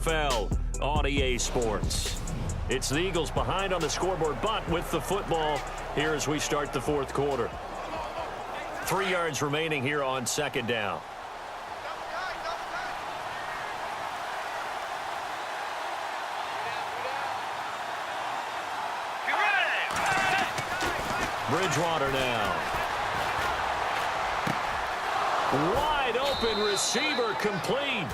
NFL on EA Sports. It's the Eagles behind on the scoreboard, but with the football here as we start the fourth quarter. 3 yards remaining here on second down. Bridgewater now. Wide open receiver complete.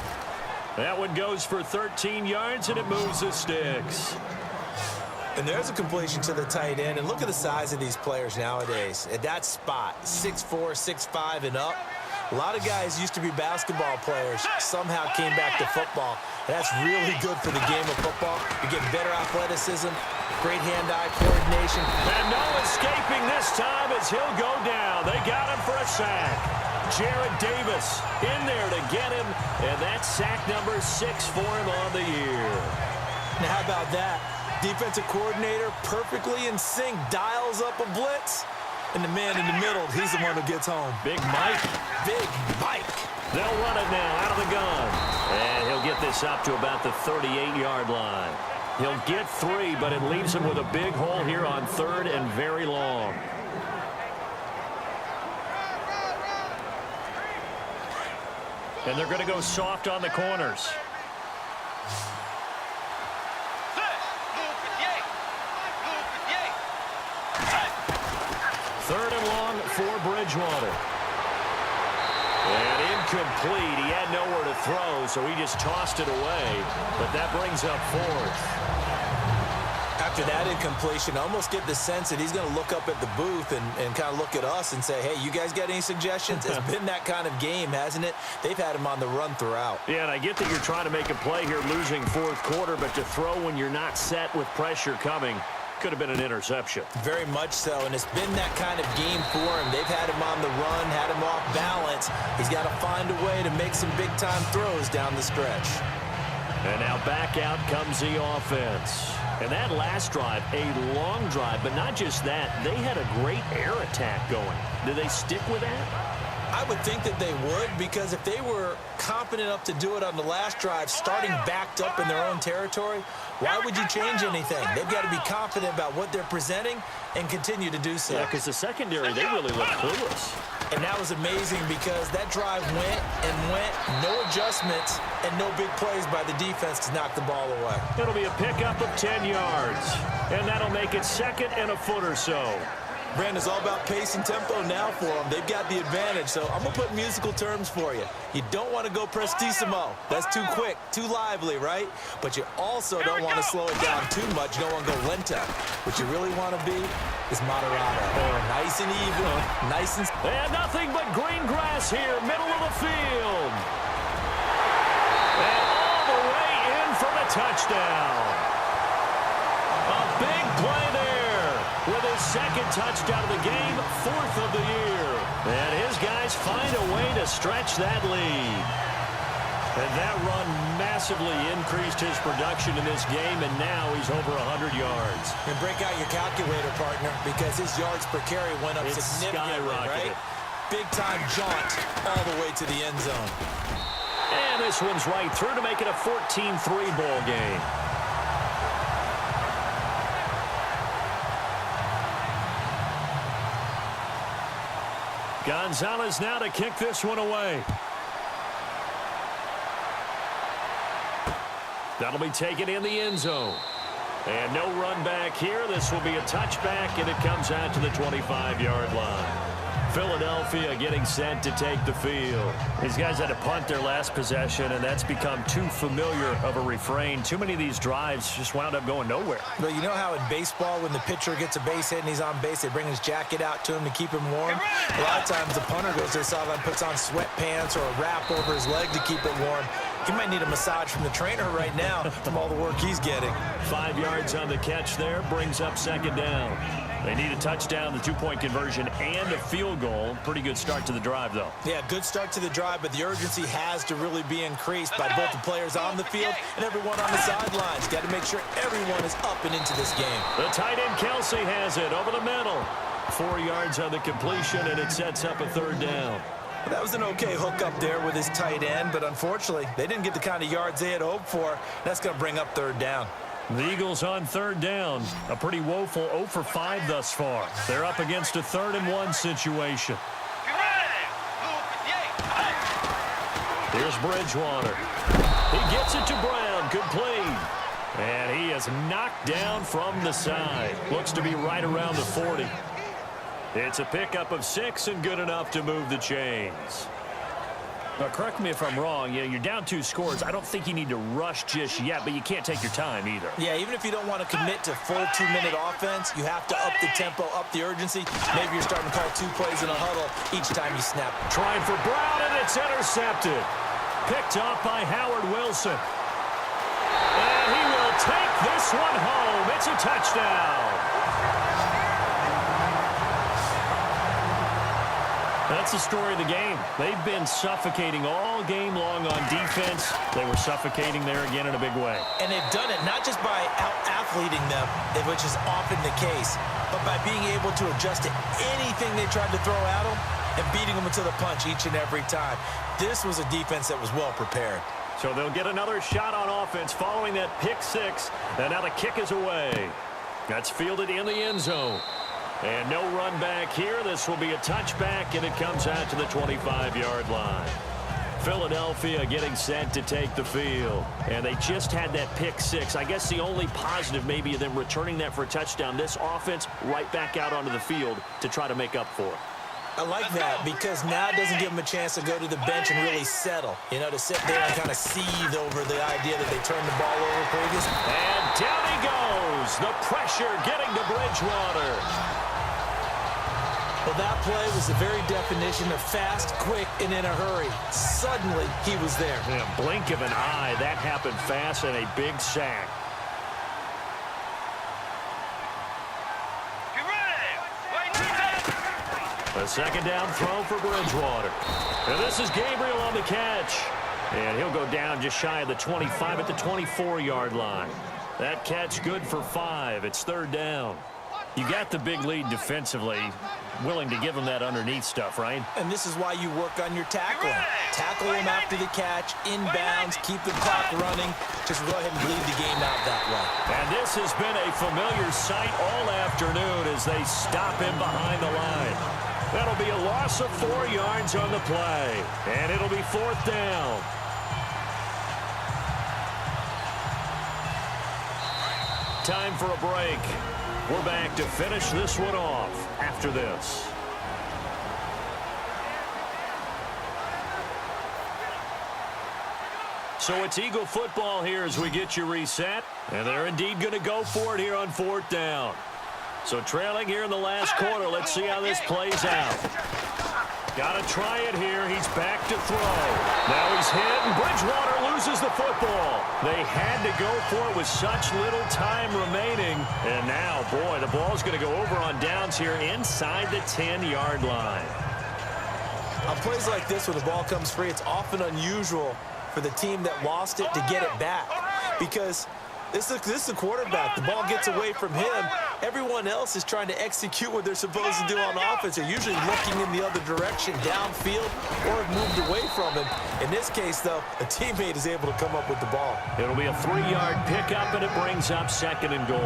That one goes for 13 yards, and it moves the sticks. And there's a completion to the tight end. And look at the size of these players nowadays. At that spot, 6'4", 6'5", and up. A lot of guys used to be basketball players, somehow came back to football. And that's really good for the game of football. You get better athleticism, great hand-eye coordination. And no escaping this time as he'll go down. They got him for a sack. Jared Davis in there to get him, and that's sack number 6 for him on the year. Now how about that? Defensive coordinator perfectly in sync, dials up a blitz. And the man in the middle, he's the one who gets home. Big Mike. Big Mike. They'll run it now out of the gun. And he'll get this up to about the 38-yard line. He'll get 3, but it leaves him with a big hole here on 3rd and very long. And they're going to go soft on the corners. Third and long for Bridgewater. And incomplete. He had nowhere to throw, so he just tossed it away. But that brings up 4th. After that incompletion, I almost get the sense that he's going to look up at the booth and kind of look at us and say, hey, you guys got any suggestions? It's been that kind of game, hasn't it? They've had him on the run throughout. Yeah, and I get that you're trying to make a play here losing fourth quarter, but to throw when you're not set with pressure coming could have been an interception. Very much so, and it's been that kind of game for him. They've had him on the run, had him off balance. He's got to find a way to make some big-time throws down the stretch. And now back out comes the offense. And that last drive, a long drive, but not just that. They had a great air attack going. Do they stick with that? I would think that they would, because if they were confident enough to do it on the last drive, starting backed up in their own territory, why would you change anything? They've got to be confident about what they're presenting and continue to do so. Yeah, because the secondary, they really look clueless. And that was amazing because that drive went and went, no adjustments, and no big plays by the defense to knock the ball away. It'll be a pickup of 10 yards, and that'll make it 2nd and a foot or so. Brandon's all about pace and tempo now for them. They've got the advantage, so I'm going to put musical terms for you. You don't want to go prestissimo. That's too quick, too lively, right? But you also don't want to slow it down too much. You don't want to go lento. What you really want to be is moderato. Nice and even, nice and... And nothing but green grass here, middle of the field. And all the way in for the touchdown. A big play there. With his 2nd touchdown of the game, 4th of the year. And his guys find a way to stretch that lead. And that run massively increased his production in this game, and now he's over 100 yards. And break out your calculator, partner, because his yards per carry went up significantly, right? Big-time jaunt all the way to the end zone. And this one's right through to make it a 14-3 ball game. Gonzalez now to kick this one away. That'll be taken in the end zone. And no run back here. This will be a touchback, and it comes out to the 25-yard line. Philadelphia getting set to take the field. These guys had to punt their last possession, and that's become too familiar of a refrain. Too many of these drives just wound up going nowhere. Well, you know how in baseball, when the pitcher gets a base hit and he's on base, they bring his jacket out to him to keep him warm? A lot of times the punter goes to the sideline, puts on sweatpants or a wrap over his leg to keep it warm. He might need a massage from the trainer right now from all the work he's getting. 5 yards on the catch there, brings up 2nd down. They need a touchdown, the 2-point conversion, and a field goal. Pretty good start to the drive, though. Yeah, good start to the drive, but the urgency has to really be increased by both the players on the field and everyone on the sidelines. Got to make sure everyone is up and into this game. The tight end, Kelsey, has it over the middle. 4 yards on the completion, and it sets up a 3rd down. That was an okay hook up there with his tight end, but unfortunately, they didn't get the kind of yards they had hoped for. That's going to bring up third down. The Eagles on third down. A pretty woeful 0 for 5 thus far. They're up against a 3rd-and-1 situation. Here's Bridgewater. He gets it to Brown. Complete. And he is knocked down from the side. Looks to be right around the 40. It's a pickup of 6 and good enough to move the chains. Now, correct me if I'm wrong. You're down 2 scores. I don't think you need to rush just yet, but you can't take your time either. Yeah, even if you don't want to commit to full 2-minute offense, you have to up the tempo, up the urgency. Maybe you're starting to call 2 plays in a huddle each time you snap. Trying for Brown, and it's intercepted. Picked off by Howard Wilson. And he will take this one home. It's a touchdown. That's the story of the game. They've been suffocating all game long on defense. They were suffocating there again in a big way. And they've done it not just by out-athleting them, which is often the case, but by being able to adjust to anything they tried to throw at them and beating them into the punch each and every time. This was a defense that was well prepared. So they'll get another shot on offense following that pick 6. And now the kick is away. That's fielded in the end zone. And no run back here. This will be a touchback, and it comes out to the 25-yard line. Philadelphia getting set to take the field. And they just had that pick 6. I guess the only positive maybe of them returning that for a touchdown. This offense right back out onto the field to try to make up for it. I like that because now it doesn't give them a chance to go to the bench and really settle. You know, to sit there and kind of seethe over the idea that they turned the ball over previously. And down he goes. The pressure getting to Bridgewater. Well, that play was the very definition of fast, quick, and in a hurry. Suddenly, he was there. In a blink of an eye, that happened fast and a big sack. A second down throw for Bridgewater. And this is Gabriel on the catch. And he'll go down just shy of the 25 at the 24-yard line. That catch good for 5. It's third down. You got the big lead defensively. Willing to give him that underneath stuff, right? And this is why you work on your tackling. Tackle him after the catch, inbounds, keep the clock running. Just go ahead and bleed the game out that way. And this has been a familiar sight all afternoon as they stop him behind the line. That'll be a loss of 4 yards on the play. And it'll be 4th down. Time for a break. We're back to finish this one off after this. So it's Eagle football here as we get you reset. And they're indeed going to go for it here on 4th down. So trailing here in the last quarter. Let's see how this plays out. Got to try it here. He's back to throw. Now he's hit, and Bridgewater loses the football. They had to go for it with such little time remaining. And now, boy, the ball's going to go over on downs here inside the 10-yard line. On plays like this, when the ball comes free, it's often unusual for the team that lost it to get it back. Because this is the quarterback. The ball gets away from him. Everyone else is trying to execute what they're supposed to do on offense. They're usually looking in the other direction, downfield, or have moved away from him. In this case, though, a teammate is able to come up with the ball. It'll be a 3-yard pickup, and it brings up 2nd and goal.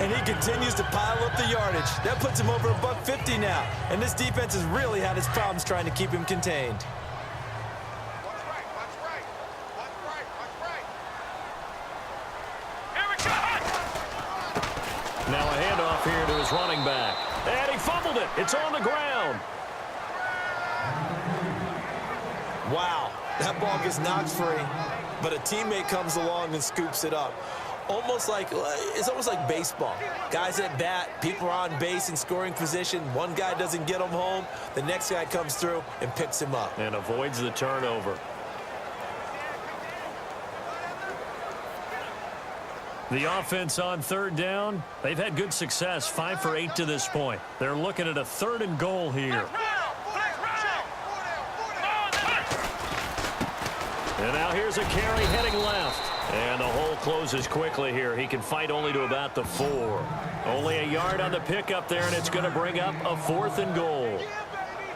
And he continues to pile up the yardage. That puts him over $150 now. And this defense has really had its problems trying to keep him contained. Now a handoff here to his running back. And he fumbled it. It's on the ground. Wow, that ball gets knocked free, but a teammate comes along and scoops it up. It's almost like baseball. Guys at bat, people are on base in scoring position. One guy doesn't get him home. The next guy comes through and picks him up. And avoids the turnover. The offense on 3rd down, they've had good success, 5 for 8 to this point. They're looking at a 3rd and goal here. And now here's a carry heading left. And the hole closes quickly here. He can fight only to about the 4. Only a yard on the pickup there, and it's going to bring up a 4th and goal.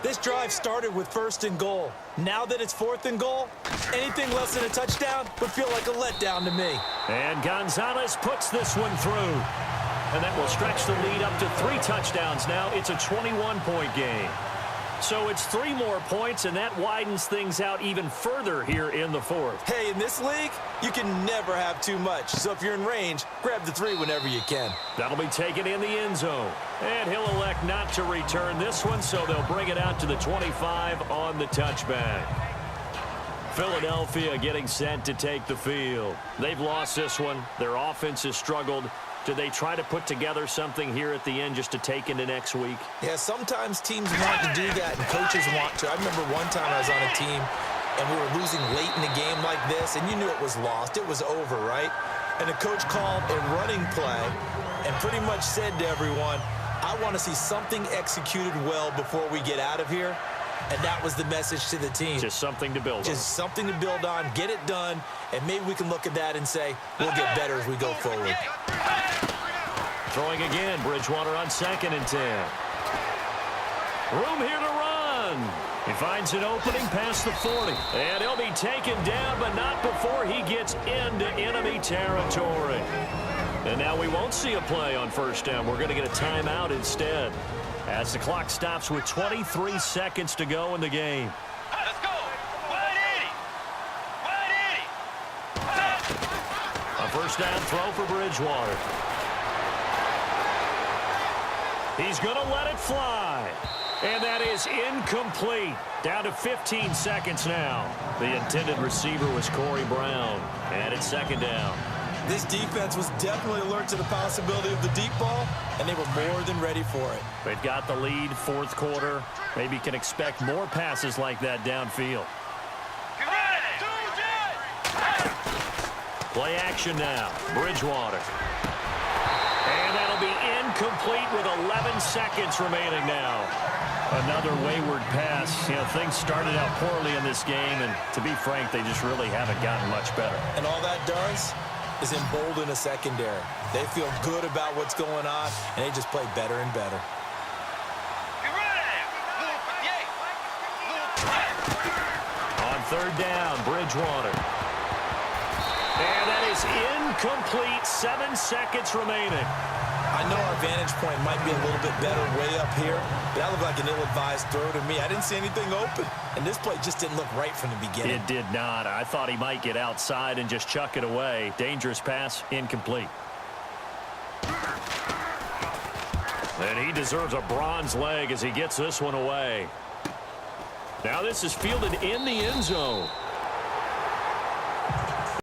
This drive started with 1st and goal. Now that it's 4th and goal, anything less than a touchdown would feel like a letdown to me. And Gonzalez puts this one through. And that will stretch the lead up to 3 touchdowns now. It's a 21-point game. So it's 3 more points, and that widens things out even further here in the 4th. Hey, in this league, you can never have too much. So if you're in range, grab the 3 whenever you can. That'll be taken in the end zone. And he'll elect not to return this one, so they'll bring it out to the 25 on the touchback. Philadelphia getting set to take the field. They've lost this one. Their offense has struggled. Do they try to put together something here at the end just to take into next week? Yeah, sometimes teams want to do that and coaches want to. I remember one time I was on a team and we were losing late in a game like this, and you knew it was lost. It was over, right? And the coach called a running play and pretty much said to everyone, I want to see something executed well before we get out of here. And that was the message to the team. Just something to build on. Just something to build on, get it done, and maybe we can look at that and say, we'll get better as we go forward. Throwing again, Bridgewater on 2nd and 10. Room here to run. He finds an opening past the 40. And he'll be taken down, but not before he gets into enemy territory. And now we won't see a play on 1st down. We're going to get a timeout instead, as the clock stops with 23 seconds to go in the game. Let's go. 180. 180. A 1st down throw for Bridgewater. He's going to let it fly. And that is incomplete. Down to 15 seconds now. The intended receiver was Corey Brown. And it's 2nd down. This defense was definitely alert to the possibility of the deep ball, and they were more than ready for it. They've got the lead, 4th quarter. Maybe can expect more passes like that downfield. Play action now. Bridgewater. And that'll be incomplete with 11 seconds remaining now. Another wayward pass. You know, things started out poorly in this game, and to be frank, they just really haven't gotten much better. And all that does is embolden a secondary. They feel good about what's going on, and they just play better and better. On 3rd down, Bridgewater. And that is incomplete. 7 seconds remaining. I know our vantage point might be a little bit better way up here, but that looked like an ill-advised throw to me. I didn't see anything open, and this play just didn't look right from the beginning. It did not. I thought he might get outside and just chuck it away. Dangerous pass, incomplete. And he deserves a bronze leg as he gets this one away. Now this is fielded in the end zone.